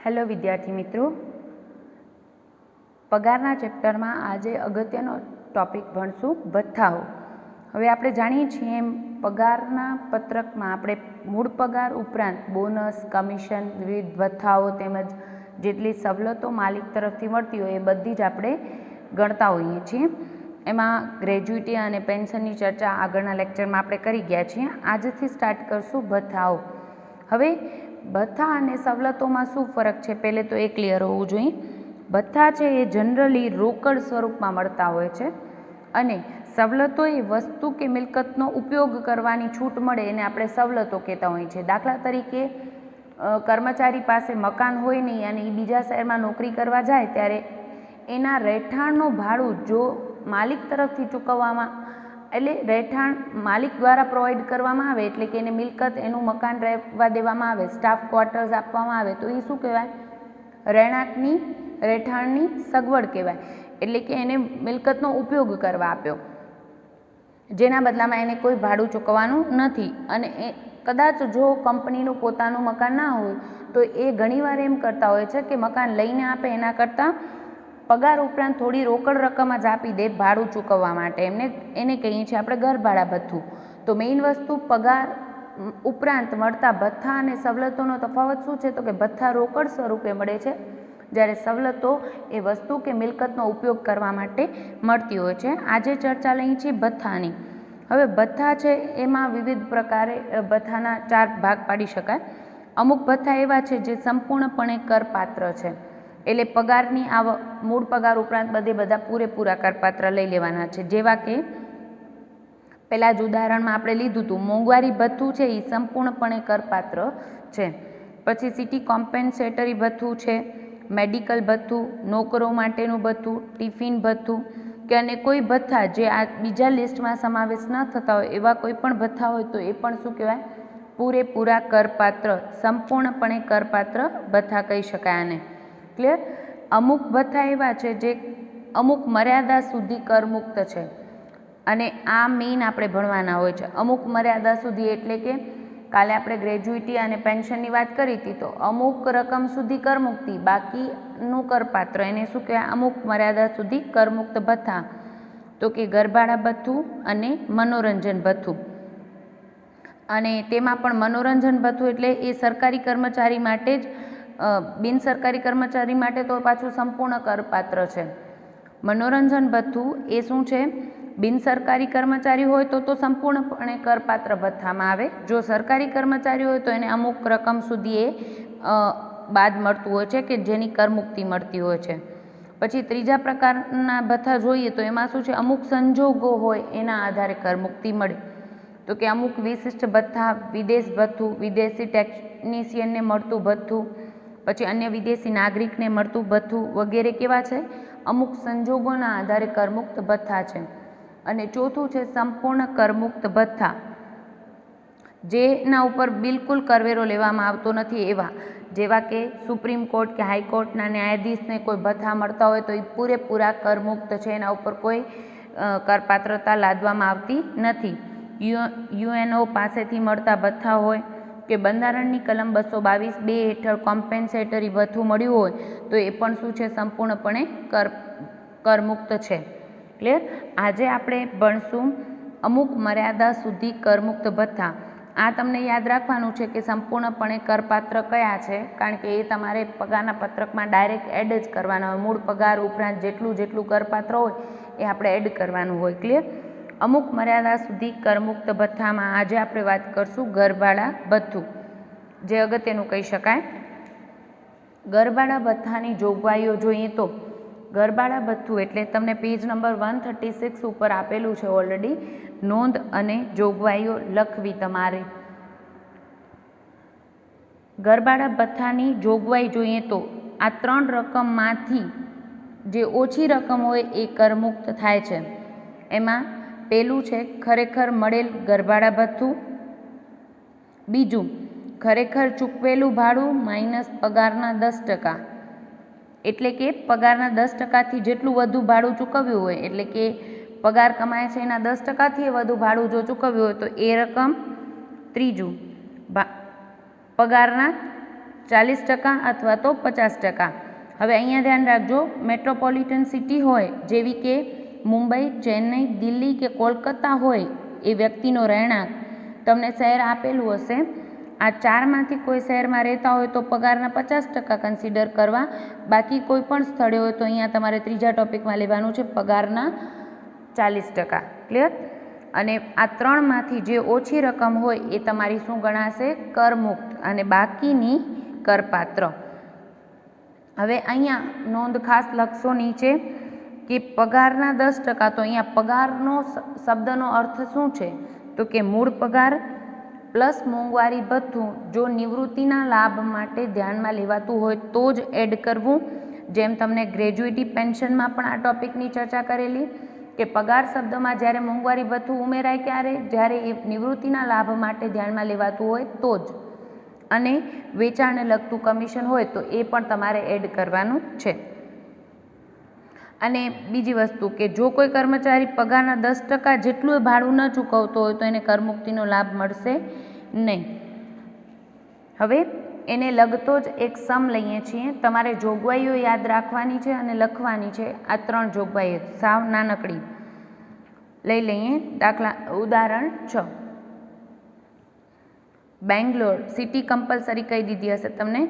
Hello વિદ્યાર્થી મિત્રો, પગારના ચેપ્ટરમાં આજે અગત્યનો ટોપિક ભણશું ભથ્થાઓ. હવે આપણે જાણીએ છીએ એમ પગારના પત્રકમાં આપણે મૂળ પગાર ઉપરાંત બોનસ, કમિશન, વિવિધ ભથ્થાઓ તેમજ જેટલી સવલતો માલિક તરફથી મળતી હોય એ બધી જ આપણે ગણતા હોઈએ છીએ. એમાં ગ્રેજ્યુટી અને પેન્શનની ચર્ચા આગળના લેક્ચરમાં આપણે કરી ગયા છીએ. આજથી સ્ટાર્ટ કરશું ભથ્થાઓ. હવે ભથ્થા અને સવલતોમાં શું ફરક છે પહેલે તો એ ક્લિયર હોવું જોઈએ. ભથ્થા છે એ જનરલી રોકડ સ્વરૂપમાં મળતા હોય છે અને સવલતો એ વસ્તુ કે મિલકતનો ઉપયોગ કરવાની છૂટ મળે એને આપણે સવલતો કહેતા હોઈએ છીએ. દાખલા તરીકે કર્મચારી પાસે મકાન હોય નહીં અને એ બીજા શહેરમાં નોકરી કરવા જાય ત્યારે એના રહેઠાણનું ભાડું જો માલિક તરફથી ચૂકવવામાં એટલે રહેઠાણ માલિક દ્વારા પ્રોવાઈડ કરવામાં આવે એટલે કે એને મિલકત એનું મકાન રહેવા દેવામાં આવે, સ્ટાફ ક્વાર્ટર્સ આપવામાં આવે તો એ શું કહેવાય? રહેણાંકની રહેઠાણની સગવડ કહેવાય. એટલે કે એને મિલકતનો ઉપયોગ કરવા આપ્યો, જેના બદલામાં એને કોઈ ભાડું ચૂકવવાનું નથી. અને એ કદાચ જો કંપનીનું પોતાનું મકાન ના હોય તો એ ઘણીવાર એમ કરતા હોય છે કે મકાન લઈને આપે એના કરતાં પગાર ઉપરાંત થોડી રોકડ રકમ જ આપી દે ભાડું ચૂકવવા માટે. એને કહીએ છીએ આપણે ઘર ભાડા ભથ્થું. તો મેઇન વસ્તુ પગાર ઉપરાંત મળતા ભથ્થા અને સવલતોનો તફાવત શું છે? તો કે ભથ્થા રોકડ સ્વરૂપે મળે છે જ્યારે સવલતો એ વસ્તુ કે મિલકતનો ઉપયોગ કરવા માટે મળતી હોય છે. આજે ચર્ચા લઈએ છીએ ભથ્થાની. હવે ભથ્થા છે એમાં વિવિધ પ્રકારે ભથ્થાના 4 ભાગ પાડી શકાય. અમુક ભથ્થા એવા છે જે સંપૂર્ણપણે કરપાત્ર છે, એટલે પગારની મૂળ પગાર ઉપરાંત બધા પૂરેપૂરા કરપાત્ર લઈ લેવાના છે. જેવા કે પહેલાં જ ઉદાહરણમાં આપણે લીધું હતું, મોંઘવારી ભથ્થું છે એ સંપૂર્ણપણે કરપાત્ર છે. પછી સિટી કોમ્પેન્સેટરી ભથ્થું છે, મેડિકલ ભથ્થું, નોકરો માટેનું ભથ્થું, ટિફિન ભથ્થું કે અને કોઈ ભથ્થા જે આ બીજા લિસ્ટમાં સમાવેશ ન થતા હોય એવા કોઈ પણ ભથ્થા હોય તો એ પણ શું કહેવાય? પૂરેપૂરા કરપાત્ર, સંપૂર્ણપણે કરપાત્ર ભથ્થા કહી શકાય આને. ક્લિયર? અમુક ભથ્થા એવા છે જે અમુક મર્યાદા સુધી કરમુક્ત છે અને આ મેઇન આપણે ભણવાના હોય છે. અમુક મર્યાદા સુધી એટલે કે કાલે આપણે ગ્રેજ્યુટી અને પેન્શનની વાત કરી હતી તો અમુક રકમ સુધી કરમુક્તિ, બાકીનું કરપાત્ર, એને શું કહેવાય? અમુક મર્યાદા સુધી કરમુક્ત ભથ્થા. તો કે ઘરભાડા ભથ્થું અને મનોરંજન ભથ્થું. અને તેમાં પણ મનોરંજન ભથ્થું એટલે એ સરકારી કર્મચારી માટે જ, બિનસરકારી કર્મચારી માટે તો પાછું સંપૂર્ણ કરપાત્ર છે. મનોરંજન ભથ્થું એ શું છે? બિનસરકારી કર્મચારી હોય તો સંપૂર્ણપણે કરપાત્ર ભથ્થામાં આવે. જો સરકારી કર્મચારી હોય તો એને અમુક રકમ સુધી એ બાદ મળતું હોય છે કે જેની કરમુક્તિ મળતી હોય છે. પછી ત્રીજા પ્રકારના ભથ્થા જોઈએ તો એમાં શું છે? અમુક સંજોગો હોય એના આધારે કરમુક્તિ મળે. તો કે અમુક વિશિષ્ટ ભથ્થા, વિદેશ ભથ્થું, વિદેશી ટેકનિશિયનને મળતું ભથ્થું, પછી અન્ય વિદેશી નાગરિકને મળતું ભથ્થું વગેરે કેવા છે? અમુક સંજોગોના આધારે કરમુક્ત ભથ્થા છે. અને ચોથું છે સંપૂર્ણ કરમુક્ત ભથ્થા, જેના ઉપર બિલકુલ કરવેરો લેવામાં આવતો નથી એવા. જેવા કે સુપ્રીમ કોર્ટ કે હાઈકોર્ટના ન્યાયાધીશને કોઈ ભથ્થા મળતા હોય તો એ પૂરેપૂરા કરમુક્ત છે, એના ઉપર કોઈ કરપાત્રતા લાદવામાં આવતી નથી. યુએનઓ પાસેથી મળતા ભથ્થા હોય કે બંધારણની કલમ 222(2) હેઠળ કોમ્પેન્સેટરી ભથ્થું મળ્યું હોય તો એ પણ શું છે? સંપૂર્ણપણે કરમુક્ત છે. ક્લિયર? આજે આપણે ભણશું અમુક મર્યાદા સુધી કરમુક્ત ભથ્થા. આ તમને યાદ રાખવાનું છે કે સંપૂર્ણપણે કરપાત્ર કયા છે, કારણ કે એ તમારે પગારના પત્રકમાં ડાયરેક્ટ એડ જ કરવાના હોય. મૂળ પગાર ઉપરાંત જેટલું કરપાત્ર હોય એ આપણે એડ કરવાનું હોય. ક્લિયર? અમુક મર્યાદા સુધી કરમુક્ત ભથ્થામાં આજે આપણે વાત કરશું ઘરભાડા ભથ્થું, જે અગત્યનું કહી શકાય. ઘરભાડા ભથ્થાની જોગવાઈઓ જોઈએ તો ઘરભાડા ભથ્થું એટલે તમને પેજ નંબર 136 ઉપર આપેલું છે ઓલરેડી. નોંધ અને જોગવાઈઓ લખવી તમારે. ઘરભાડા ભથ્થાની જોગવાઈ જોઈએ તો આ 3 રકમમાંથી જે ઓછી રકમ હોય એ કરમુક્ત થાય છે. એમાં પહેલું છે ખરેખર મળેલ ઘરભાડા ભથ્થું. બીજું ખરેખર ચૂકવેલું ભાડું માઇનસ પગારના 10%, એટલે કે પગારના 10%થી જેટલું વધુ ભાડું ચૂકવ્યું હોય, એટલે કે પગાર કમાય છે એના 10%થી વધુ ભાડું જો ચૂકવ્યું હોય તો એ રકમ. ત્રીજું પગારના 40% અથવા તો 50%. હવે અહીંયા ધ્યાન રાખજો, મેટ્રોપોલિટન સિટી હોય જેવી કે મુંબઈ, ચેન્નઈ, દિલ્હી કે કોલકાતા હોય એ વ્યક્તિનો રહેણાંક તમને શહેર આપેલું હશે, આ ચારમાંથી કોઈ શહેરમાં રહેતા હોય તો પગારના 50% કન્સિડર કરવા, બાકી કોઈ પણ સ્થળે હોય તો અહીંયા તમારે ત્રીજા ટોપિકમાં લેવાનું છે પગારના 40%. ક્લિયર? અને આ ત્રણમાંથી જે ઓછી રકમ હોય એ તમારી શું ગણાશે? કરમુક્ત, અને બાકીની કરપાત્ર. હવે અહીંયા નોંધ ખાસ લખશો નીચે કે પગારના 10%, તો અહીંયા પગારનો શબ્દનો અર્થ શું છે? તો કે મૂળ પગાર પ્લસ મોંઘવારી ભથ્થું જો નિવૃત્તિના લાભ માટે ધ્યાનમાં લેવાતું હોય તો જ એડ કરવું. જેમ તમને ગ્રેજ્યુએટી પેન્શનમાં પણ આ ટોપિકની ચર્ચા કરેલી કે પગાર શબ્દમાં જ્યારે મોંઘવારી ભથ્થું ઉમેરાય ક્યારે? જ્યારે એ નિવૃત્તિના લાભ માટે ધ્યાનમાં લેવાતું હોય તો જ. અને વેચાણને લગતું કમિશન હોય તો એ પણ તમારે એડ કરવાનું છે. અને બીજી વસ્તુ કે જો કોઈ કર્મચારી પગારના 10% જેટલું ભાડું ન ચૂકવતો હોય તો એને કરમુક્તિનો લાભ મળશે નહીં. હવે એને લગતો જ એક સમ લઈએ છીએ. તમારે જોગવાઈઓ યાદ રાખવાની છે અને લખવાની છે. આ 3 જોગવાઈઓ સાવ નાનકડી લઈ લઈએ. ઉદાહરણ 6, બેંગ્લોર સિટી કમ્પલસરી કહી દીધી હશે તમને.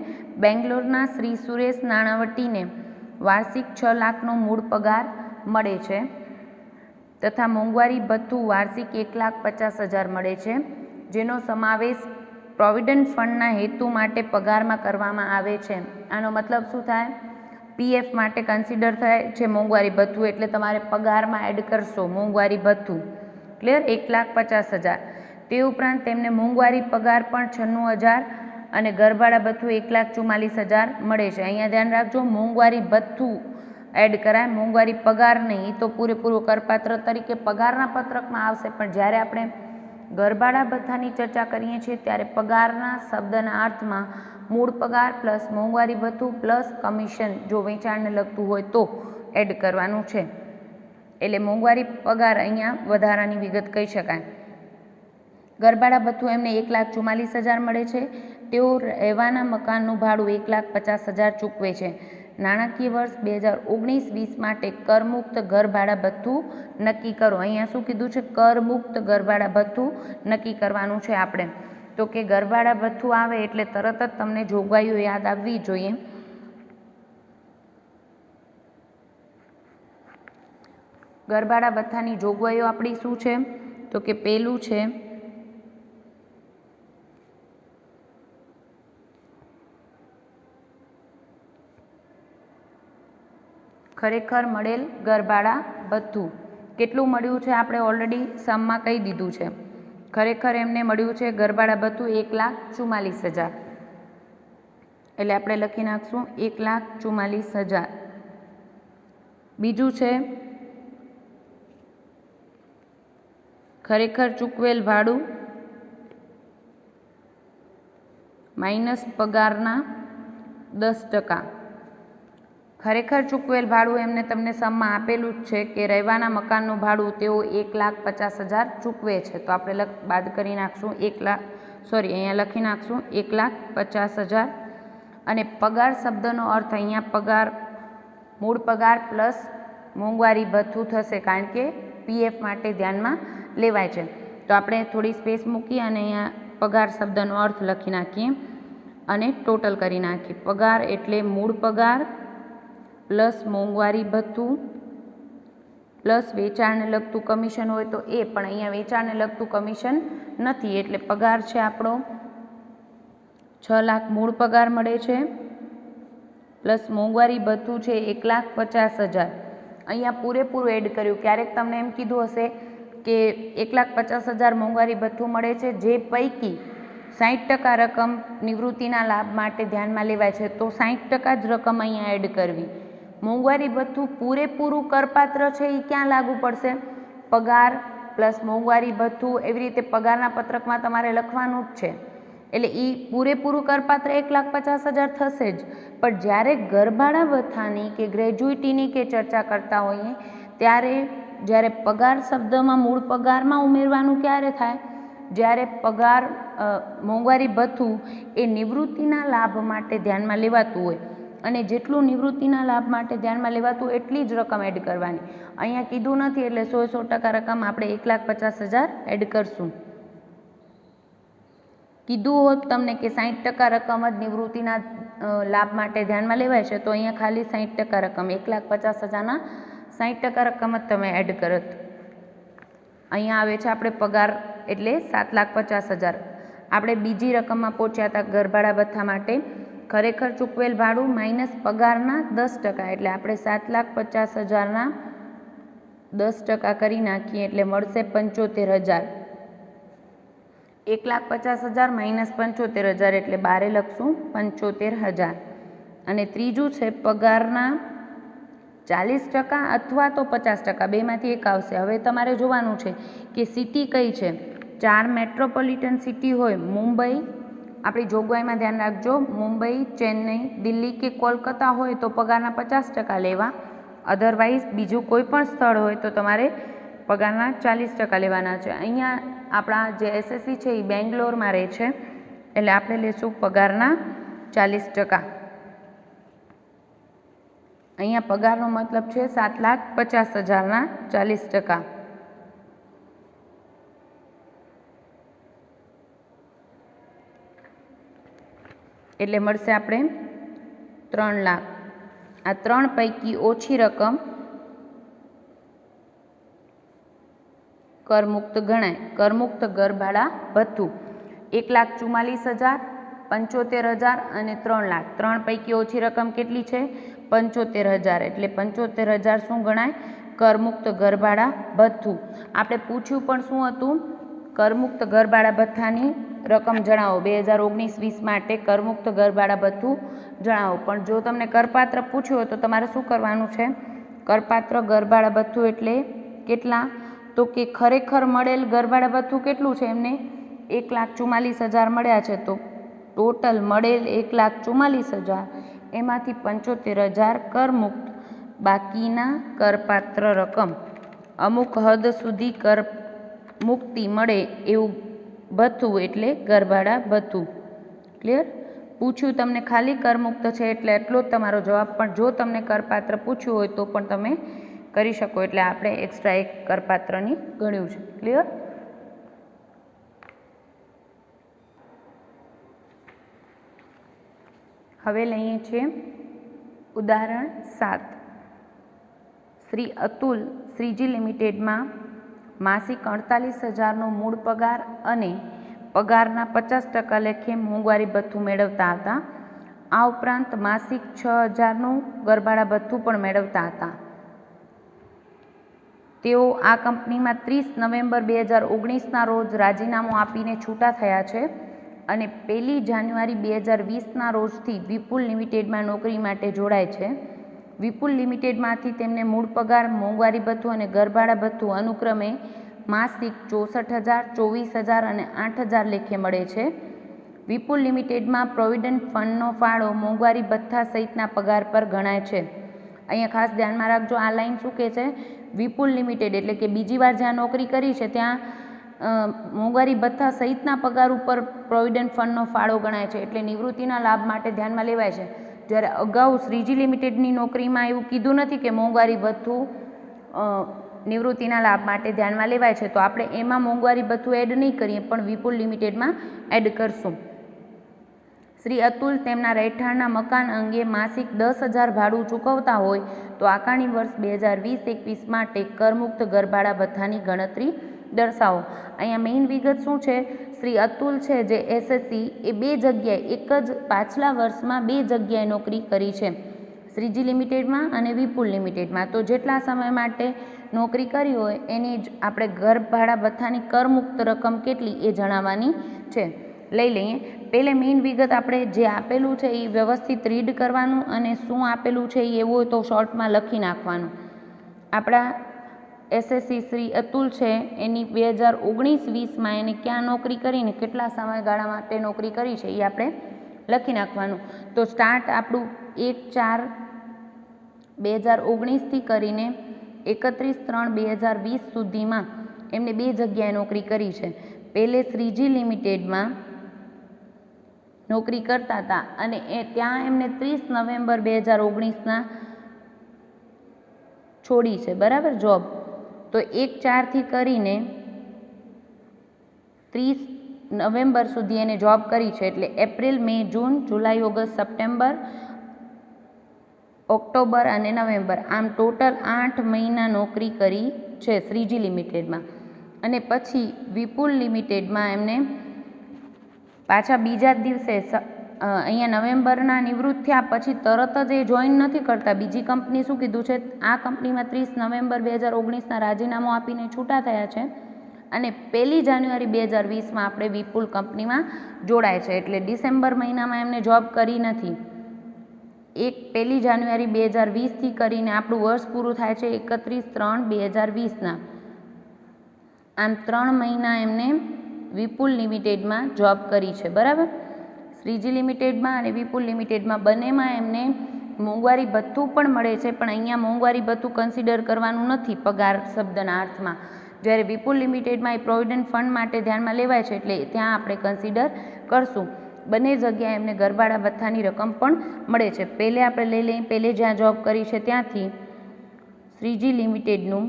બેંગ્લોરના શ્રી સુરેશ નાણાવટીને વાર્ષિક 6 લાખનો મૂળ પગાર મળે છે તથા મોંઘવારી ભથ્થું વાર્ષિક 1,50,000 મળે છે, જેનો સમાવેશ પ્રોવિડન્ટ ફંડના હેતુ માટે પગારમાં કરવામાં આવે છે. આનો મતલબ શું થાય? પીએફ માટે કન્સિડર થાય છે મોંઘવારી ભથ્થું, એટલે તમારે પગારમાં એડ કરશો મોંઘવારી ભથ્થું. ક્લિયર? 1,50,000. તે ઉપરાંત તેમને મોંઘવારી પગાર પણ 96,000 અને ઘરભાડા ભથ્થું 1,44,000 મળે છે. અહીંયા ધ્યાન રાખજો, મોંઘવારી ભથ્થું એડ કરાય, મોંઘવારી પગાર નહીં. એ તો પૂરેપૂરું કરપાત્ર તરીકે પગારના પત્રકમાં આવશે, પણ જ્યારે આપણે ઘરભાડા ભથ્થાની ચર્ચા કરીએ છીએ ત્યારે પગારના શબ્દના અર્થમાં મૂળ પગાર પ્લસ મોંઘવારી ભથ્થું પ્લસ કમિશન જો વેચાણને લગતું હોય તો એડ કરવાનું છે. એટલે મોંઘવારી પગાર અહીંયા વધારાની વિગત કહી શકાય. ઘરભાડા ભથ્થું એમને 1,44,000 મળે છે. તેઓ રહેવાના મકાનનું ભાડું 1,50,000 ચૂકવે છે. નાણાકીય વર્ષ 2019-20 માટે કરમુક્ત ઘરભાડા ભથ્થું નક્કી કરો. અહીંયા શું કીધું છે? કરમુક્ત ઘરભાડા ભથ્થું નક્કી કરવાનું છે આપણે. તો કે ઘરભાડા ભથ્થું આવે એટલે તરત જ તમને જોગવાઈઓ યાદ આવવી જોઈએ. ઘરભાડા ભથ્થાની જોગવાઈઓ આપણી શું છે? તો કે પહેલું છે ખરેખર મળેલ ઘરભાડા ભથ્થું. કેટલું મળ્યું છે આપણે ઓલરેડી સમમાં કહી દીધું છે. ખરેખર એમને મળ્યું છે ઘરભાડા ભથ્થું 1,44,000. એટલે આપણે લખી નાખશું 1,44,000. બીજું છે ખરેખર ચૂકવેલ ભાડું માઇનસ પગારના 10%. ખરેખર ચૂકવેલ ભાડું એમને તમને સમમાં આપેલું જ છે કે રહેવાના મકાનનું ભાડું તેઓ 1,50,000 ચૂકવે છે. તો આપણે બાદ કરી નાખશું અહીંયા લખી નાખશું 1,50,000. અને પગાર શબ્દનો અર્થ અહીંયા પગાર મૂળ પગાર પ્લસ મોંઘવારી ભથ્થું થશે, કારણ કે પીએફ માટે ધ્યાનમાં લેવાય છે. તો આપણે થોડી સ્પેસ મૂકી અને અહીંયા પગાર શબ્દનો અર્થ લખી નાખીએ અને ટોટલ કરી નાખીએ. પગાર એટલે મૂળ પગાર પ્લસ મોંઘવારી ભથ્થું પ્લસ વેચાણને લગતું કમિશન હોય તો એ, પણ અહીંયા વેચાણને લગતું કમિશન નથી એટલે પગાર છે આપણો 6 લાખ મૂળ પગાર મળે છે પ્લસ મોંઘવારી ભથ્થું છે 1,50,000. અહીંયા પૂરેપૂરું એડ કર્યું. ક્યારેક તમને એમ કીધું હશે કે 1,50,000 મોંઘવારી ભથ્થું મળે છે, જે પૈકી 60% રકમ નિવૃત્તિના લાભ માટે ધ્યાનમાં લેવાય છે, તો 60% જ રકમ અહીંયા એડ કરવી. મોંઘવારી ભથ્થું પૂરેપૂરું કરપાત્ર છે એ ક્યાં લાગુ પડશે? પગાર પ્લસ મોંઘવારી ભથ્થું, એવી રીતે પગારના પત્રકમાં તમારે લખવાનું જ છે. એટલે એ પૂરેપૂરું કરપાત્ર 1,50,000 થશે જ. પણ જ્યારે ઘરભાડા ભથ્થાની કે ગ્રેજ્યુઇટીની કે ચર્ચા કરતા હોઈએ ત્યારે જ્યારે પગાર શબ્દમાં મૂળ પગારમાં ઉમેરવાનું ક્યારે થાય? જ્યારે પગાર મોંઘવારી ભથ્થું એ નિવૃત્તિના લાભ માટે ધ્યાનમાં લેવાતું હોય અને જેટલું નિવૃત્તિના લાભ માટે ધ્યાનમાં લેવાતું એટલી જ રકમ એડ કરવાની. અહીંયા કીધું નથી એટલે 100% રકમ આપણે 1,50,000 એડ કરશું. કીધું હોત તમને કે 60% રકમ જ નિવૃત્તિના લાભ માટે ધ્યાનમાં લેવાય છે તો અહીંયા ખાલી 60% રકમ 1,50,000ના 60% રકમ જ તમે એડ કરત. અહીંયા આવે છે આપણે પગાર એટલે 7,50,000. આપણે બીજી રકમમાં પહોંચ્યા હતા ઘરભાડા ભથ્થા માટે. ખરેખર ચૂકવેલ ભાડું માઇનસ પગારના 10% એટલે આપણે 7,50,000ના 10% કરી નાખીએ એટલે મળશે 75,000. 1,50,000 માઇનસ 75,000 એટલે બારે લખશું 75,000. અને ત્રીજું છે પગારના 40% અથવા તો 50%, બેમાંથી એક આવશે. હવે તમારે જોવાનું છે કે સિટી કઈ છે. 4 મેટ્રોપોલિટન સિટી હોય, મુંબઈ, આપણી જોગવાઈમાં ધ્યાન રાખજો, મુંબઈ, ચેન્નઈ, દિલ્હી કે કોલકાતા હોય તો પગારના 50% લેવા. અધરવાઇઝ બીજું કોઈ પણ સ્થળ હોય તો તમારે પગારના 40% લેવાના છે. અહીંયા આપણા જે એસએસસી છે એ બેંગ્લોરમાં રહે છે એટલે આપણે લેશું પગારના 40%. અહીંયા પગારનો મતલબ છે 7,50,000ના 40%. એટલે મળશે આપણે 3 લાખ. આ 3 પૈકી ઓછી રકમ કરમુક્ત ગણાય. કરમુક્ત ઘરભાડા ભથ્થું 1,44,000, 75,000 અને 3 લાખ. 3 પૈકી ઓછી રકમ કેટલી છે? 75,000. એટલે 75,000 શું ગણાય? કરમુક્ત ઘરભાડા ભથ્થું. આપણે પૂછ્યું પણ શું હતું? કરમુક્ત ઘરભાડા ભથ્થાની રકમ જણાવો. 2019-20 માટે કરમુક્ત ઘરભાડા ભથ્થું જણાવો. પણ જો તમને કરપાત્ર પૂછ્યું હોય તો તમારે શું કરવાનું છે? કરપાત્ર ઘરભાડા ભથ્થું એટલે કેટલા? તો કે ખરેખર મળેલ ઘરભાડા ભથ્થું કેટલું છે? એમને 1,44,000 મળ્યા છે તો ટોટલ મળેલ 1,44,000 એમાંથી 75,000 કરમુક્ત, બાકીના કરપાત્ર રકમ. અમુક હદ સુધી કર મુક્તિ મળે એવું ભથ્થું એટલે ઘરભાડા ભથ્થું. ક્લિયર? પૂછ્યું તમને ખાલી કરમુક્ત છે એટલે એટલો જ તમારો જવાબ. પણ જો તમને કરપાત્ર પૂછ્યું હોય તો પણ તમે કરી શકો. એટલે આપણે એક્સ્ટ્રા એક કરપાત્રની ગણ્યું છે. ક્લિયર? હવે લઈએ છીએ ઉદાહરણ 7. શ્રી અતુલ શ્રીજી લિમિટેડમાં માસિક 48,000નો મૂળ પગાર અને પગારના 50% લેખે મોંઘવારી ભથ્થું મેળવતા હતા. આ ઉપરાંત માસિક 6,000નું ઘરભાડા ભથ્થું પણ મેળવતા હતા. તેઓ આ કંપનીમાં 30 નવેમ્બર 2019ના રોજ રાજીનામું આપીને છૂટા થયા છે અને 1 જાન્યુઆરી 2020ના રોજથી વિપુલ લિમિટેડમાં નોકરી માટે જોડાય છે. વિપુલ લિમિટેડમાંથી તેમને મૂળ પગાર, મોંઘવારી ભથ્થું અને ઘરભાડા ભથ્થું અનુક્રમે માસિક 64,000, 24,000 અને 8,000 લેખે મળે છે. વિપુલ લિમિટેડમાં પ્રોવિડન્ટ ફંડનો ફાળો મોંઘવારી ભથ્થા સહિતના પગાર પર ગણાય છે. અહીંયા ખાસ ધ્યાનમાં રાખજો, આ લાઈન શું કહે છે? વિપુલ લિમિટેડ એટલે કે બીજી વાર જ્યાં નોકરી કરી છે ત્યાં મોંઘવારી ભથ્થા સહિતના પગાર ઉપર પ્રોવિડન્ટ ફંડનો ફાળો ગણાય છે એટલે નિવૃત્તિના લાભ માટે ધ્યાનમાં લેવાય છે. જ્યારે અગાઉ શ્રીજી લિમિટેડની નોકરીમાં એવું કીધું નથી કે મોંઘવારી ભથ્થું નિવૃત્તિના લાભ માટે ધ્યાનમાં લેવાય છે, તો આપણે એમાં મોંઘવારી ભથ્થું એડ નહીં કરીએ પણ વિપુલ લિમિટેડમાં એડ કરશું. શ્રી અતુલ તેમના રહેઠાણના મકાન અંગે માસિક 10,000 ભાડું ચૂકવતા હોય તો આકારણી વર્ષ 2020-21 માટે કરમુક્ત ઘરભાડા ભથ્થાની ગણતરી દર્શાવો. અહીંયા મેઇન વિગત શું છે? શ્રી અતુલ છે જે એસએસસી એ 2 જગ્યાએ એક જ પાછલા વર્ષમાં 2 જગ્યાએ નોકરી કરી છે, શ્રીજી લિમિટેડમાં અને વિપુલ લિમિટેડમાં. તો જેટલા સમય માટે નોકરી કરી હોય એની જ આપણે ઘરભાડા ભથ્થાની કરમુક્ત રકમ કેટલી એ જણાવવાની છે. લઈ લઈએ. પહેલે મેઇન વિગત આપણે જે આપેલું છે એ વ્યવસ્થિત રીડ કરવાનું અને શું આપેલું છે એ એવું હોય તો શોર્ટમાં લખી નાખવાનું. આપણા એસએસસી શ્રી અતુલ છે એની 2019-20માં એને ક્યાં નોકરી કરીને કેટલા સમયગાળા માટે નોકરી કરી છે એ આપણે લખી નાખવાનું. તો સ્ટાર્ટ આપણું 1/4/2019થી કરીને 31/3/2020 સુધીમાં એમને 2 જગ્યાએ નોકરી કરી છે. પહેલે શ્રીજી લિમિટેડમાં નોકરી કરતા હતા અને ત્યાં એમને 30 નવેમ્બર 2019ના છોડી છે, બરાબર, જોબ. તો 1/4થી કરીને 30 નવેમ્બર સુધી એને જોબ કરી છે, એટલે એપ્રિલ, મે, જૂન, જુલાઈ, ઓગસ્ટ, સપ્ટેમ્બર, ઓક્ટોબર અને નવેમ્બર, આમ ટોટલ 8 મહિના નોકરી કરી છે શ્રીજી લિમિટેડમાં. અને પછી વિપુલ લિમિટેડમાં એમને પાછા બીજા જ દિવસે અહીંયા નવેમ્બરના નિવૃત્ત થયા પછી તરત જ એ જોઈન નથી કરતા. બીજી કંપની શું કીધું છે, આ કંપનીમાં 30 નવેમ્બર 2019ના રાજીનામું આપીને છૂટા થયા છે અને 1 જાન્યુઆરી 2020માં આપણે વિપુલ કંપનીમાં જોડાય છે. એટલે ડિસેમ્બર મહિનામાં એમને જોબ કરી નથી. 1 જાન્યુઆરી 2020થી કરીને આપણું વર્ષ પૂરું થાય છે 31/3/2020ના. આમ 3 મહિના એમને વિપુલ લિમિટેડમાં જોબ કરી છે, બરાબર. શ્રીજી લિમિટેડમાં અને વિપુલ લિમિટેડમાં બંનેમાં એમને મોંઘવારી ભથ્થું પણ મળે છે, પણ અહીંયા મોંઘવારી ભથ્થું કન્સિડર કરવાનું નથી પગાર શબ્દના અર્થમાં. જ્યારે વિપુલ લિમિટેડમાં એ પ્રોવિડન્ટ ફંડ માટે ધ્યાનમાં લેવાય છે, એટલે ત્યાં આપણે કન્સિડર કરશું. બંને જગ્યાએ એમને ઘરભાડા ભથ્થાની રકમ પણ મળે છે. પહેલે આપણે લઈ લઈએ, પહેલે જ્યાં જોબ કરી છે ત્યાંથી શ્રીજી લિમિટેડનું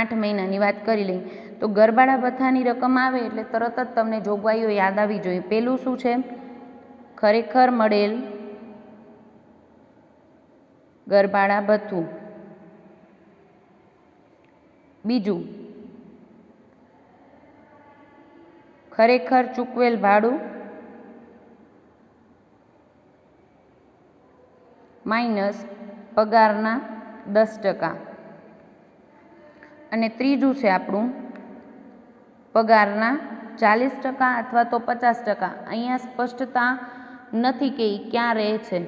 8 મહિનાની વાત કરી લઈએ. તો ઘરભાડા ભથ્થાની રકમ આવે એટલે તરત જ તમને જોગવાઈઓ યાદ આવી જોઈએ. પહેલું શું છે, ખરેખર મળેલ ઘરભાડા ભથ્થું. બીજું, ખરેખર ચૂકવેલ ભાડું માઇનસ પગારના 10%. અને ત્રીજું છે આપણું પગારના 40% અથવા તો 50%. અહીંયા સ્પષ્ટતા નથી કે એ ક્યાં રહે છે.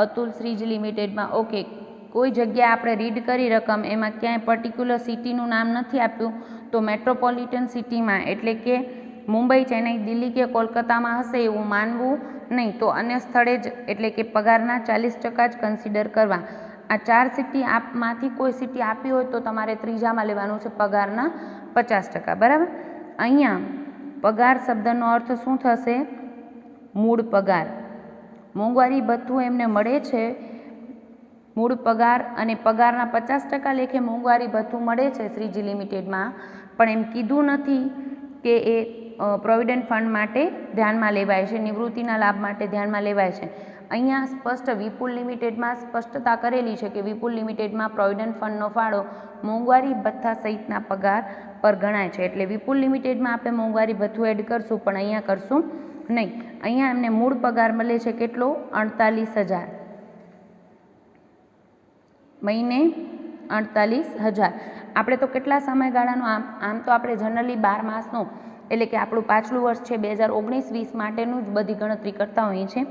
અતુલ શ્રીજી લિમિટેડમાં ઓકે, કોઈ જગ્યાએ આપણે રીડ કરી રકમ, એમાં ક્યાંય પર્ટિક્યુલર સિટીનું નામ નથી આપ્યું. તો મેટ્રોપોલિટન સિટીમાં એટલે કે મુંબઈ, ચેન્નઈ, દિલ્હી કે કોલકાતામાં હશે એવું માનવું નહીં. તો અન્ય સ્થળે જ એટલે કે પગારના 40% જ કન્સિડર કરવા. આ 4 સિટી માંથી કોઈ સિટી આપી હોય તો તમારે ત્રીજામાં લેવાનું છે પગારના 50%, બરાબર. અહીંયા પગાર શબ્દનો અર્થ શું થશે, મૂળ પગાર. મોંઘવારી ભથ્થું એમને મળે છે મૂળ પગાર અને પગારના 50% લેખે મોંઘવારી ભથ્થું મળે છે શ્રીજી લિમિટેડમાં, પણ એમ કીધું નથી કે એ પ્રોવિડન્ટ ફંડ માટે ધ્યાનમાં લેવાય છે, નિવૃત્તિના લાભ માટે ધ્યાનમાં લેવાય છે. અહીંયા સ્પષ્ટ વિપુલ લિમિટેડમાં સ્પષ્ટતા કરેલી છે કે વિપુલ લિમિટેડમાં પ્રોવિડન્ટ ફંડનો ફાળો મોંઘવારી ભથ્થા સહિતના પગાર પર ગણાય છે. એટલે વિપુલ લિમિટેડમાં આપણે મોંઘવારી ભથ્થું એડ કરશું, પણ અહીંયા કરશું નહીં. અહીંયા એમને મૂળ પગાર મળે છે કેટલો, 48,000 મહિને, 48,000. આપણે તો કેટલા સમયગાળાનો, આમ તો આપણે જનરલી 12 માસનો એટલે કે આપણું પાછલું વર્ષ છે 2019-20 માટેનું જ બધી ગણતરી કરતા હોઈએ છીએ,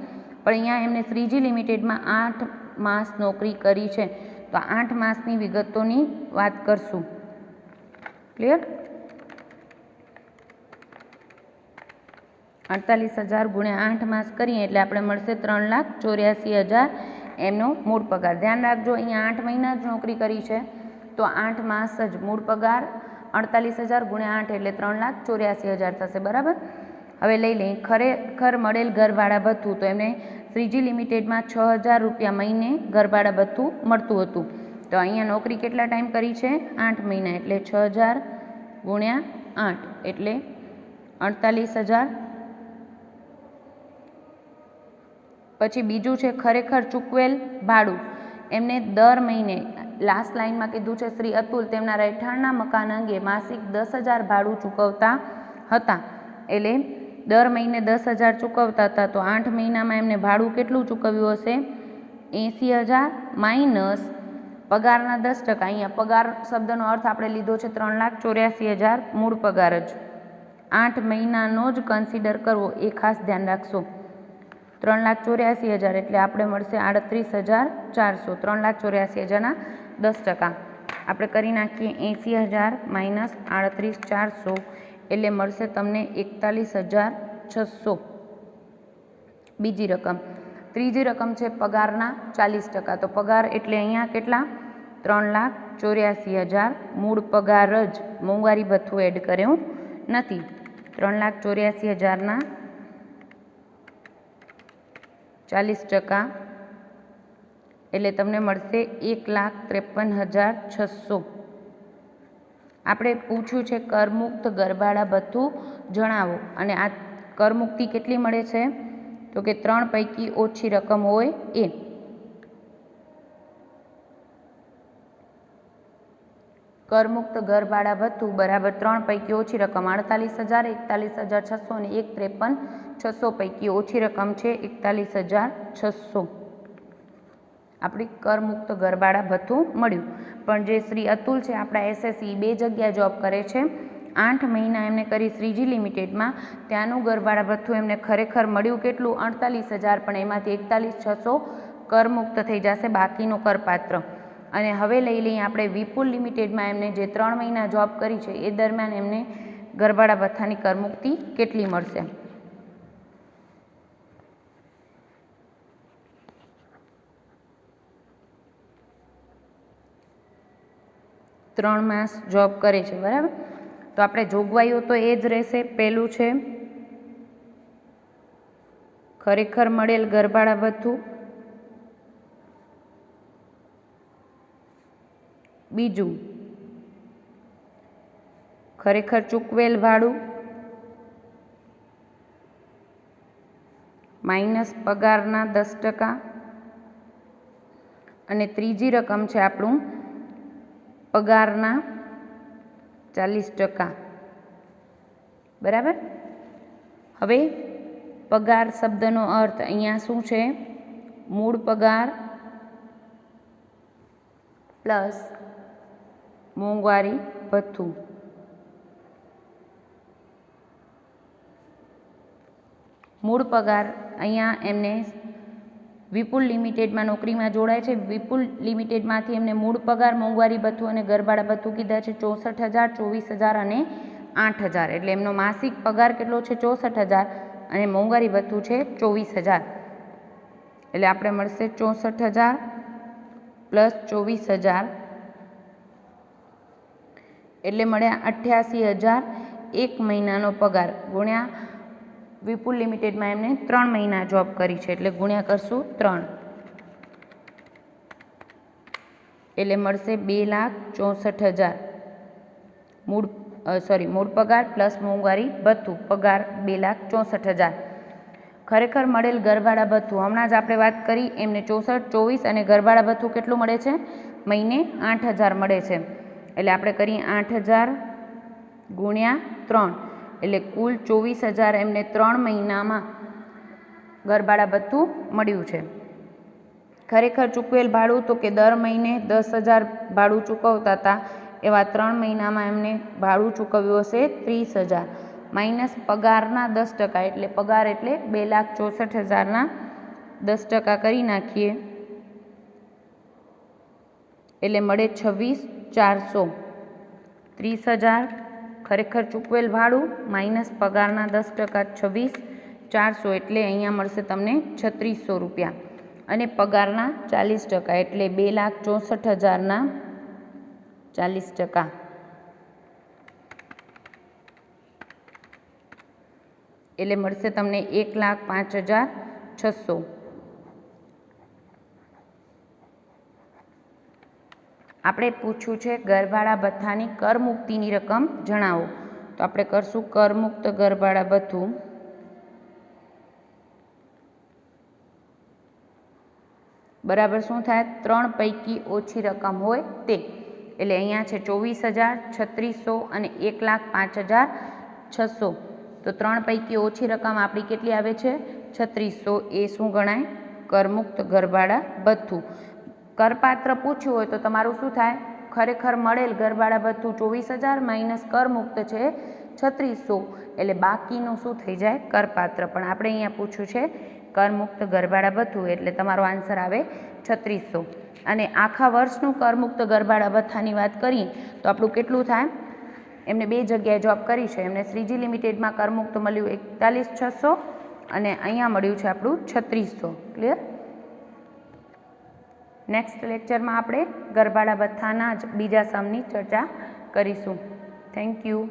પણ અહીંયા એમને શ્રીજી લિમિટેડમાં 8 માસ નોકરી કરી છે. તો 8 માસની વિગતોની વાત કરશું. ક્લિયર? 48,000 ગુણ્યા 8 માસ કરીએ એટલે આપણે મળશે 3,84,000 એમનો મૂળ પગાર. ધ્યાન રાખજો, અહીંયા 8 મહિના જ નોકરી કરી છે તો 8 માસ જ મૂળ પગાર. 48,000 ગુણ્યા 8 એટલે 3,84,000 થશે, બરાબર. હવે લઈ લઈએ ખરેખર મળેલ ઘરભાડા ભથ્થું. તો એમને શ્રીજી લિમિટેડમાં 6,000 રૂપિયા મહિને ઘરભાડા ભથ્થું મળતું હતું. તો અહીંયા નોકરી કેટલા ટાઈમ કરી છે, 8 મહિના, એટલે 6,000 ગુણ્યા 8 એટલે 48,000. પછી બીજું છે ખરેખર ચૂકવેલ ભાડું. એમને દર મહિને, લાસ્ટ લાઇનમાં કીધું છે શ્રી અતુલ તેમના રહેઠાણના મકાન અંગે માસિક 10,000 ભાડું ચૂકવતા હતા. એટલે દર મહિને 10,000 ચૂકવતા હતા. તો 8 મહિનામાં એમને ભાડું કેટલું ચૂકવ્યું હશે, 80,000 માઇનસ પગારના 10%. અહીંયા પગાર શબ્દનો અર્થ આપણે લીધો છે 3,84,000 મૂળ પગાર જ. 8 મહિનાનો જ કન્સિડર કરવો એ ખાસ ધ્યાન રાખશો. 3,84,000 એટલે આપણે મળશે 38,400. 3,84,000ના 10%. આપણે કરી નાખીએ 80,000 માઇનસ 38,400 એટલે મળશે તમને 41,600. બીજી રકમ. ત્રીજી રકમ છે પગારના 40%. તો પગાર એટલે અહીંયા કેટલા, 3,84,000. 3,84,000 મૂળ પગાર જ મોંઘવારી ભથ્થું એડ કર્યું નથી. 3,84,000ના 40% એટલે તમને મળશે 1,53,600. આપણે પૂછ્યું છે કરમુક્ત ગરબાડા ભથ્થું જણાવો અને આ કરમુક્તિ કેટલી મળે છે તો કે 3 પૈકી ઓછી રકમ હોય એ. કરમુક્ત ગરબાડા ભથ્થું બરાબર 3 પૈકી ઓછી રકમ 48,000, 41,600 અને 1,53,600 પૈકી ઓછી રકમ છે 41,600. આપણી કરમુક્ત ગરબાડા ભથ્થું મળ્યું. પણ જે શ્રી અતુલ છે આપણા એસએસસી 2 જગ્યાએ જોબ કરે છે, 8 મહિના એમને કરી શ્રીજી લિમિટેડમાં, ત્યાંનું ગરબાડા ભથ્થું એમને ખરેખર મળ્યું કેટલું 48,000, પણ એમાંથી 41,600 કરમુક્ત થઈ જશે, બાકીનું કરપાત્ર. અને હવે લઈ લઈએ આપણે વિપુલ લિમિટેડમાં એમને જે 3 મહિના જોબ કરી છે એ દરમિયાન એમને ગરબાડા ભથ્થાની કરમુક્તિ કેટલી મળશે. 3 માસ જોબ કરે છે, બરાબર. તો આપણે જોગવાઈઓ તો એ જ રહેશે. પહેલું છે ખરેખર મળેલ ગરબાડા ભથ્થું, બીજું ખરેખર ચૂકવેલ ભાડું માઇનસ પગારના 10%, અને ત્રીજી રકમ છે આપણું પગારના 40%, બરાબર. હવે પગાર શબ્દનો અર્થ અહીંયા શું છે? મૂળ પગાર પ્લસ મોંઘવારી ભથ્થું. મૂળ પગાર અહીંયા એમને વિપુલ લિમિટેડમાં નોકરીમાં જોડાય છે. વિપુલ લિમિટેડમાંથી એમને મૂળ પગાર, મોંઘવારી ભથ્થું અને ગરબાડા ભથ્થું કીધા છે 64,000, 24,000 અને 8,000. એટલે એમનો માસિક પગાર કેટલો છે 64,000 અને મોંઘવારી ભથ્થું છે 24,000. એટલે આપણે મળશે 64,000 પ્લસ 24,000 એટલે મળ્યા 88,000 એક મહિનાનો પગાર, ગુણ્યા વિપુલ લિમિટેડમાં એમને 3 મહિના જોબ કરી છે એટલે ગુણ્યા કરશું 3, એટલે મળશે 2,64,000 મૂળ પગાર પ્લસ મોંઘવારી ભથ્થું, પગાર 2,64,000. ખરેખર મળેલ ગરબાડા ભથ્થું હમણાં જ આપણે વાત કરી એમને 64, 24 અને ગરબાડા ભથ્થું કેટલું મળે છે? મહિને 8,000 મળે છે. એટલે આપણે કરીએ 8,000 ગુણ્યા 3 એટલે કુલ 24,000 એમને 3 મહિનામાં ગરબાડા ભથ્થું મળ્યું છે. ખરેખર ચૂકવેલ ભાડું તો કે દર મહિને 10,000 ભાડું ચૂકવતા હતા, એવા 3 મહિનામાં એમને ભાડું ચૂકવ્યું હશે 30,000, માઇનસ પગારના 10%, એટલે પગાર એટલે 2,64,000ના 10% કરી નાખીએ એટલે મળે 26,400. 30,000 ખરેખર ચૂકવેલ ભાડું માઇનસ પગારના 10%, 26,400 એટલે અહીંયા મળશે તમને 3,600 રૂપિયા, અને પગારના 40% એટલે 2,64,000ના 40%, એટલે મળશે તમને 1,05,600. આપણે પૂછ્યું છે ગરબાડા ભથ્થાની કરમુક્તિની રકમ જણાવો. તો આપણે કરશું કરમુક્ત ગરબાડા ભથ્થું બરાબર શું થાય? 3 પૈકી ઓછી રકમ હોય તે. એટલે અહીંયા છે 24,000, 3,600 અને 1,05,600. તો 3 પૈકી ઓછી રકમ આપણી કેટલી આવે છે? 3,600. એ શું ગણાય? કરમુક્ત ગરબાડા ભથ્થું. કરપાત્ર પૂછ્યું હોય તો તમારું શું થાય? ખરેખર મળેલ ગરબાડા ભથ્થું 24,000 માઇનસ કરમુક્ત છે 3,600 એટલે બાકીનું શું થઈ જાય? કરપાત્ર. પણ આપણે અહીંયા પૂછ્યું છે કરમુક્ત ગરબાડા ભથ્થું એટલે તમારો આન્સર આવે 3,600. અને આખા વર્ષનું કરમુક્ત ગરબાડા ભથ્થાની વાત કરીએ તો આપણું કેટલું થાય? એમને 2 જગ્યાએ જોબ કરી છે. એમને શ્રીજી લિમિટેડમાં કરમુક્ત મળ્યું 41,600 અને અહીંયા મળ્યું છે આપણું 3,600. ક્લિયર? નેક્સ્ટ લેક્ચરમાં આપણે ગરબાડા ભથ્થાના જ બીજા સમની ચર્ચા કરીશું. Thank you.